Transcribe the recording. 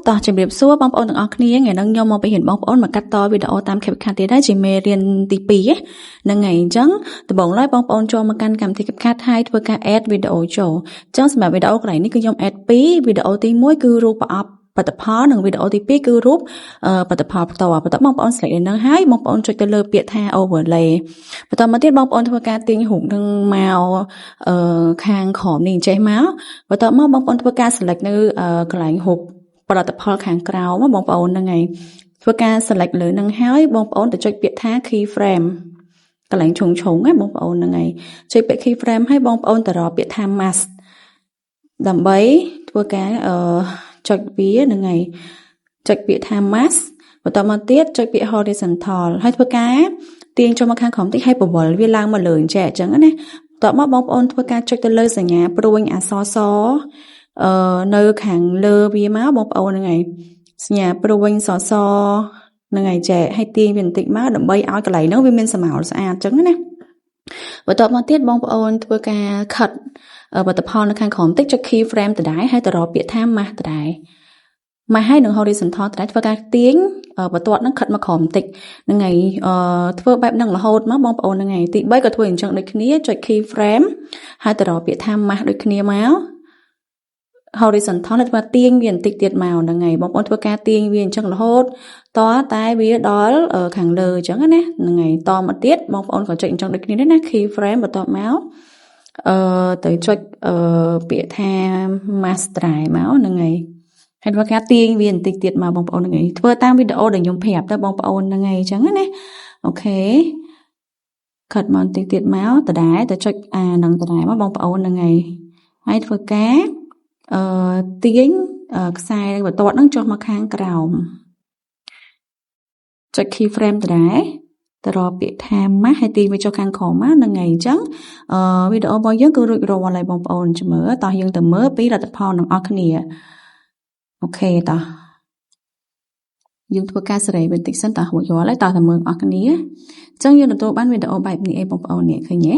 តោះជំរាបសួរបងប្អូនទាំងអស់គ្នាថ្ងៃនេះខ្ញុំមកបង្រៀនបងប្អូនមកកាត់តវីដេអូតាម CapCut ទៀតដែរជាមេរៀនទី2ហ្នឹងហើយអញ្ចឹងដំបូងឡើយបងប្អូនចូលមកកាន់កម្មវិធី CapCut ហើយធ្វើការ add វីដេអូចូលអញ្ចឹងសម្រាប់វីដេអូកន្លែងនេះគឺខ្ញុំ add 2វីដេអូទី1គឺរូបប្រអប់ផលិតផលនិងវីដេអូទី2គឺរូបផលិតផលផ្ទាល់បន្ទាប់បងប្អូន select លើនឹងហើយបងប្អូនចុចទៅលើពាក្យថា overlay បន្តមកទៀតបងប្អូនធ្វើការទាញរូបនឹងមកខាងក្រោមនេះចេះមកបន្តមកបងប្អូនធ្វើការ select នៅកន្លែងរូបផលិតផលខាងក្រោមបងប្អូនហ្នឹងហើយធ្វើការ select លើនឹងហើយបងប្អូនទៅចុចពាក្យថា keyframe កន្លែងឆុងណាបងប្អូនហ្នឹងហើយចុចពាក្យ keyframe ហើយបងប្អូនទៅរកពាក្យថា mask ដើម្បីធ្វើការចុចវាហ្នឹងហើយចុចពាក្យថា mask បន្តមកទៀតចុចពាក្យ horizontal ហើយធ្វើការទាញចូលមកខាងក្រោមតិចហើយបវល់វាឡើងមកលើអញ្ចឹងណាបន្ទាប់មកបងប្អូនធ្វើការចុចទៅលើសញ្ញាព្រួញអក្សរសនៅខាងលើវាមកបងប្អូនហ្នឹងហើយសញ្ញាព្រួញសហ្នឹងហើយចែកឲ្យទាញវាបន្តិចមកដើម្បីឲ្យកន្លែងហ្នឹងវាមានសម្អល់ស្អាតអញ្ចឹងណាបន្ទាប់មកទៀតបងប្អូនធ្វើការ cut ផលិតផលនៅខាងក្រោមតិចចុច key frame ដដែលហើយទៅរកពាក្យថា mask ដដែលមកហើយនឹង horizontal ដដែលធ្វើការទាញបន្ទាត់ហ្នឹង cut មកក្រោមតិចហ្នឹងហើយធ្វើបែបហ្នឹងរហូតមកបងប្អូនហ្នឹងហើយទី3ក៏ធ្វើអញ្ចឹងដូចគ្នាចុច key frame ហើយទៅរកពាក្យថា mask ដូចគ្នាមក horizontal ធ្វើទាញវាបន្តិចទៀតមកហ្នឹងហើយបងប្អូនធ្វើការទាញវាអញ្ចឹងរហូតតតែវាដល់ខាងលើអញ្ចឹងណាហ្នឹងហើយតមកទៀតបងប្អូនក៏ចុចអញ្ចឹងដូចគ្នាដែរណា key frame បន្ទាប់មកទៅចុចពាក្យថា master មកហ្នឹងហើយហើយធ្វើការទាញវាបន្តិចទៀតមកបងប្អូនហ្នឹងហើយធ្វើតាមវីដេអូដែលខ្ញុំប្រាប់ទៅបងប្អូនហ្នឹងហើយអញ្ចឹងណាអូខេកាត់មកបន្តិចទៀតមកដដែលទៅចុចនឹងដដែលមកបងប្អូនហ្នឹងហើយធ្វើការទាញខ្សែបន្ទាត់ហ្នឹងចុះមកខាងក្រោមចុច key frame ដដែលទៅរកពាក្យថា mask ហើយទាញវាចុះខាងក្រោមមកហ្នឹងហើយអញ្ចឹងវីដេអូរបស់យើងគឺរួចរាល់ហើយបងប្អូនជំរឿតោះយើងទៅមើលពីលទ្ធផលទាំងអស់គ្នាអូខេតោះយើងធ្វើការសេរីបន្តិចសិនតោះរួចរាល់ហើយតោះតែមើលអស់គ្នាអញ្ចឹងយើងទទួលបានវីដេអូបែបនេះឯងបងប្អូននេះឃើញទេ